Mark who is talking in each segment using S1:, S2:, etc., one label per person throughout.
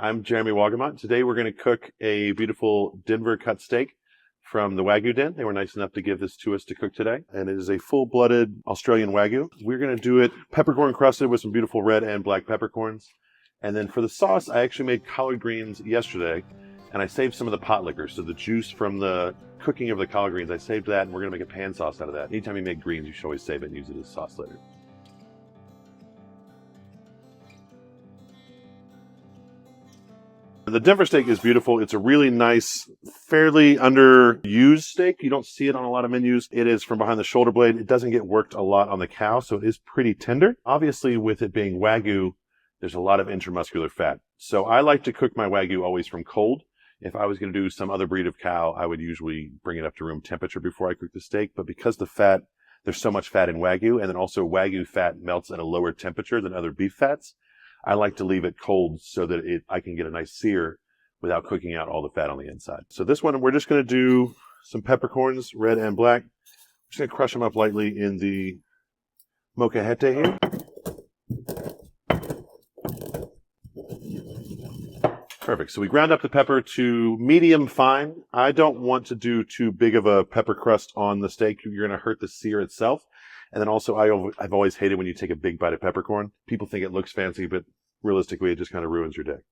S1: I'm Jeremy Wolgamott. Today we're going to cook a beautiful Denver cut steak from the Wagyu Den. They were nice enough to give this to us to cook today. And it is a full-blooded Australian Wagyu. We're going to do it peppercorn crusted with some beautiful red and black peppercorns. And then for the sauce, I actually made collard greens yesterday. And I saved some of the pot liquor. So the juice from the cooking of the collard greens, I saved that, and we're going to make a pan sauce out of that. Anytime you make greens, you should always save it and use it as sauce later. The Denver steak is beautiful. It's a really nice, fairly underused steak. You don't see it on a lot of menus. It is from behind the shoulder blade. It doesn't get worked a lot on the cow, so it is pretty tender. Obviously, with it being Wagyu, there's a lot of intramuscular fat. So I like to cook my Wagyu always from cold. If I was going to do some other breed of cow, I would usually bring it up to room temperature before I cook the steak. But because the fat, there's so much fat in Wagyu, and then also Wagyu fat melts at a lower temperature than other beef fats, I like to leave it cold so that I can get a nice sear without cooking out all the fat on the inside. So this one, we're just going to do some peppercorns, red and black. I'm just going to crush them up lightly in the molcajete here. Perfect. So we ground up the pepper to medium fine. I don't want to do too big of a pepper crust on the steak. You're going to hurt the sear itself. And then also, I've always hated when you take a big bite of peppercorn. People think it looks fancy, but realistically, it just kind of ruins your day.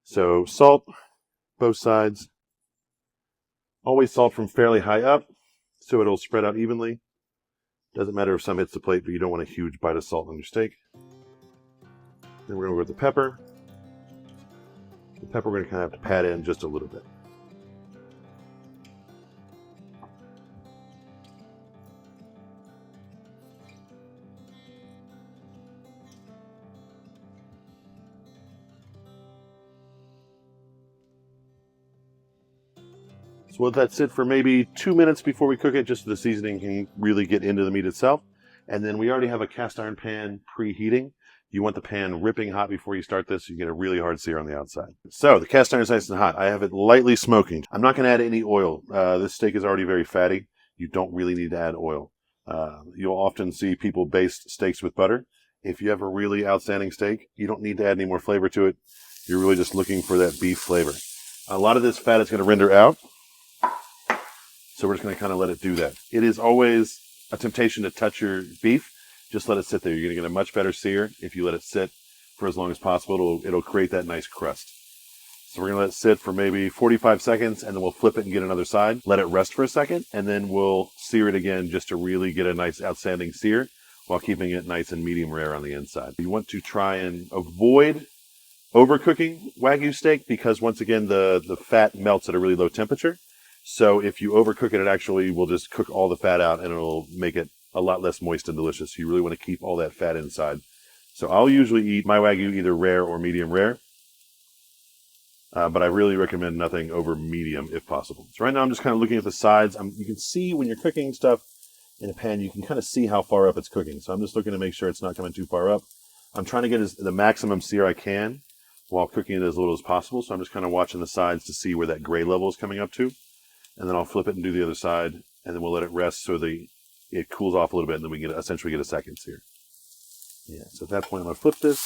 S1: So salt, both sides. Always salt from fairly high up, so it'll spread out evenly. Doesn't matter if some hits the plate, but you don't want a huge bite of salt on your steak. Then we're going to go with the pepper. The pepper we're going to kind of have to pat in just a little bit. So let that sit for maybe 2 minutes before we cook it, just so the seasoning can really get into the meat itself. And then we already have a cast iron pan preheating. You want the pan ripping hot before you start this, so you get a really hard sear on the outside. So the cast iron is nice and hot. I have it lightly smoking. I'm not going to add any oil. This steak is already very fatty. You don't really need to add oil. You'll often see people baste steaks with butter. If you have a really outstanding steak, you don't need to add any more flavor to it. You're really just looking for that beef flavor. A lot of this fat is going to render out. So we're just going to kind of let it do that. It is always a temptation to touch your beef. Just let it sit there. You're going to get a much better sear if you let it sit for as long as possible. It'll create that nice crust. So we're going to let it sit for maybe 45 seconds, and then we'll flip it and get another side. Let it rest for a second, and then we'll sear it again just to really get a nice outstanding sear while keeping it nice and medium rare on the inside. You want to try and avoid overcooking Wagyu steak because, once again, the fat melts at a really low temperature. So if you overcook it, it actually will just cook all the fat out, and it'll make it a lot less moist and delicious. You really want to keep all that fat inside. So I'll usually eat my Wagyu either rare or medium rare. But I really recommend nothing over medium if possible. So right now I'm just kind of looking at the sides. You can see when you're cooking stuff in a pan, you can kind of see how far up it's cooking. So I'm just looking to make sure it's not coming too far up. I'm trying to get the maximum sear I can while cooking it as little as possible. So I'm just kind of watching the sides to see where that gray level is coming up to. And then I'll flip it and do the other side, and then we'll let it rest so it cools off a little bit, and then we can essentially get a second sear. Yeah, so at that point I'm going to flip this.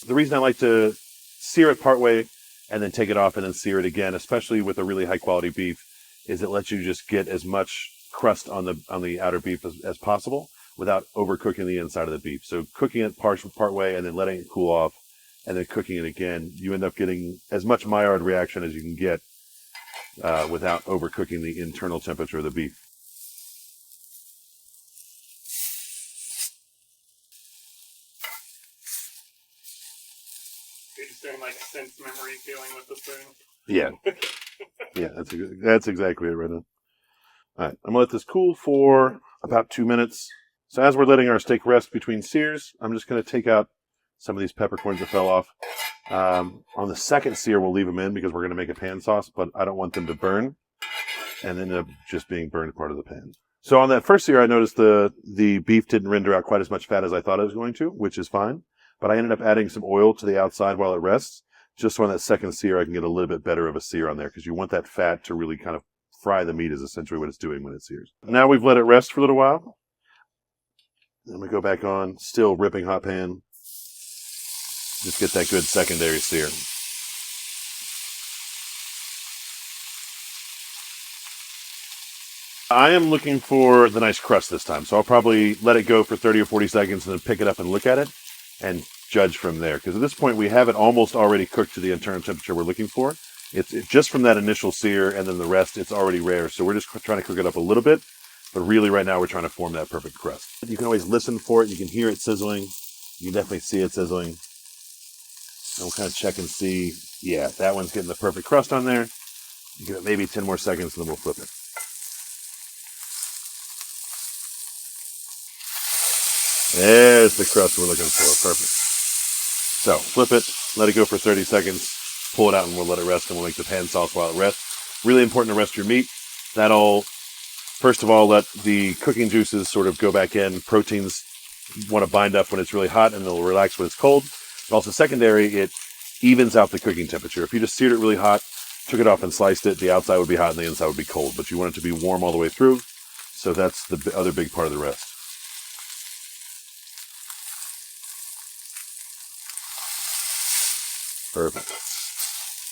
S1: The reason I like to sear it partway and then take it off and then sear it again, especially with a really high quality beef, is it lets you just get as much crust on the outer beef as possible without overcooking the inside of the beef. So cooking it partway and then letting it cool off and then cooking it again, you end up getting as much Maillard reaction as you can get without overcooking the internal temperature of the beef.
S2: You're just doing like sense memory feeling with the spoon.
S1: Yeah. Yeah, that's exactly it right now. All right, I'm going to let this cool for about 2 minutes. So as we're letting our steak rest between sears, I'm just going to take out some of these peppercorns that fell off. On the second sear, we'll leave them in because we're going to make a pan sauce, but I don't want them to burn and end up just being burned part of the pan. So on that first sear, I noticed the beef didn't render out quite as much fat as I thought it was going to, which is fine. But I ended up adding some oil to the outside while it rests, just so on that second sear, I can get a little bit better of a sear on there because you want that fat to really kind of fry the meat is essentially what it's doing when it sears. Now we've let it rest for a little while. Then we go back on, still ripping hot pan. Just get that good secondary sear. I am looking for the nice crust this time, so I'll probably let it go for 30 or 40 seconds and then pick it up and look at it and judge from there. Because at this point, we have it almost already cooked to the internal temperature we're looking for. It's just from that initial sear, and then the rest, it's already rare. So we're just trying to cook it up a little bit. But really, right now, we're trying to form that perfect crust. You can always listen for it. You can hear it sizzling. You can definitely see it sizzling. And we'll kind of check and see. Yeah, that one's getting the perfect crust on there. You give it maybe 10 more seconds, and then we'll flip it. There's the crust we're looking for. Perfect. So flip it, let it go for 30 seconds, pull it out, and we'll let it rest, and we'll make the pan sauce while it rests. Really important to rest your meat. That'll, first of all, let the cooking juices sort of go back in. Proteins want to bind up when it's really hot, and they'll relax when it's cold. But also secondary, it evens out the cooking temperature. If you just seared it really hot, took it off and sliced it, the outside would be hot and the inside would be cold. But you want it to be warm all the way through. So that's the other big part of the rest. Perfect.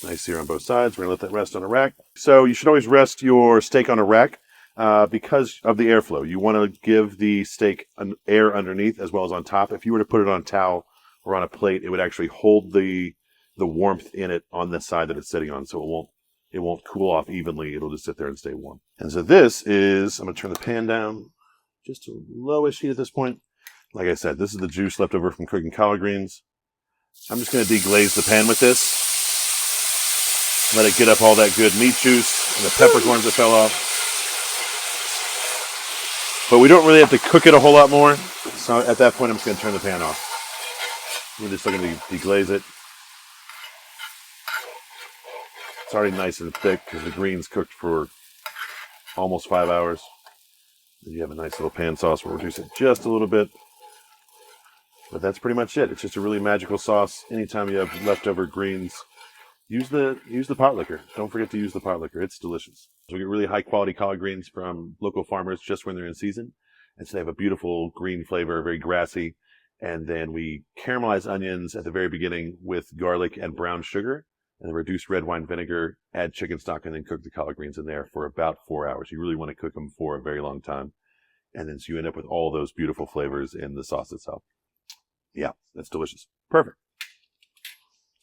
S1: Nice sear on both sides. We're going to let that rest on a rack. So you should always rest your steak on a rack because of the airflow. You want to give the steak an air underneath as well as on top. If you were to put it on a towel or on a plate, it would actually hold the warmth in it on the side that it's sitting on, so it won't cool off evenly. It'll just sit there and stay warm. And so this is, I'm going to turn the pan down just to lowish heat at this point. Like I said, this is the juice left over from cooking collard greens. I'm just going to deglaze the pan with this. Let it get up all that good meat juice and the peppercorns that fell off. But we don't really have to cook it a whole lot more. So at that point, I'm just going to turn the pan off. We're just looking to deglaze it. It's already nice and thick because the greens cooked for almost 5 hours. Then you have a nice little pan sauce. We'll reduce it just a little bit. But that's pretty much it. It's just a really magical sauce. Anytime you have leftover greens, use the pot liquor. Don't forget to use the pot liquor. It's delicious. So we get really high quality collard greens from local farmers just when they're in season. And so they have a beautiful green flavor, very grassy. And then we caramelize onions at the very beginning with garlic and brown sugar. And then reduce red wine vinegar, add chicken stock, and then cook the collard greens in there for about 4 hours. You really want to cook them for a very long time. And then so you end up with all those beautiful flavors in the sauce itself. Yeah, that's delicious. Perfect.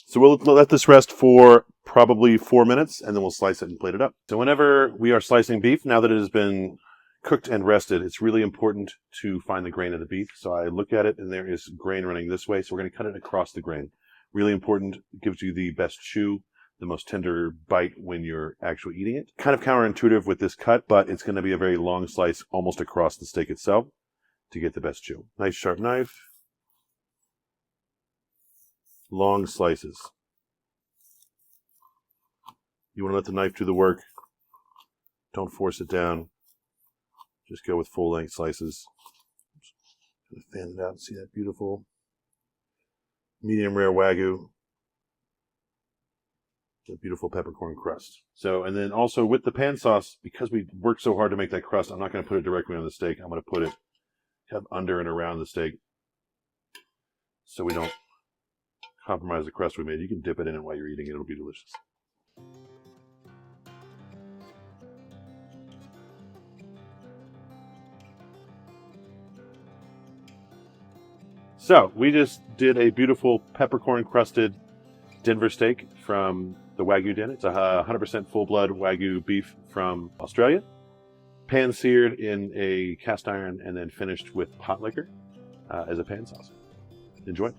S1: So we'll let this rest for probably 4 minutes, and then we'll slice it and plate it up. So whenever we are slicing beef, now that it has been cooked and rested, it's really important to find the grain of the beef. So I look at it, and there is grain running this way. So we're going to cut it across the grain. Really important. It gives you the best chew, the most tender bite when you're actually eating it. Kind of counterintuitive with this cut, but it's going to be a very long slice almost across the steak itself to get the best chew. Nice sharp knife. Long slices. You want to let the knife do the work. Don't force it down. Just go with full length slices. Fan it out. See that beautiful medium rare Wagyu. The beautiful peppercorn crust. So, and then also with the pan sauce, because we worked so hard to make that crust, I'm not going to put it directly on the steak. I'm going to put it kind of under and around the steak so we don't compromise the crust we made. You can dip it in while you're eating it. It'll be delicious. So we just did a beautiful peppercorn crusted Denver steak from the Wagyu Den. It's a 100% full-blood Wagyu beef from Australia. Pan seared in a cast iron and then finished with pot liquor as a pan sauce. Enjoy.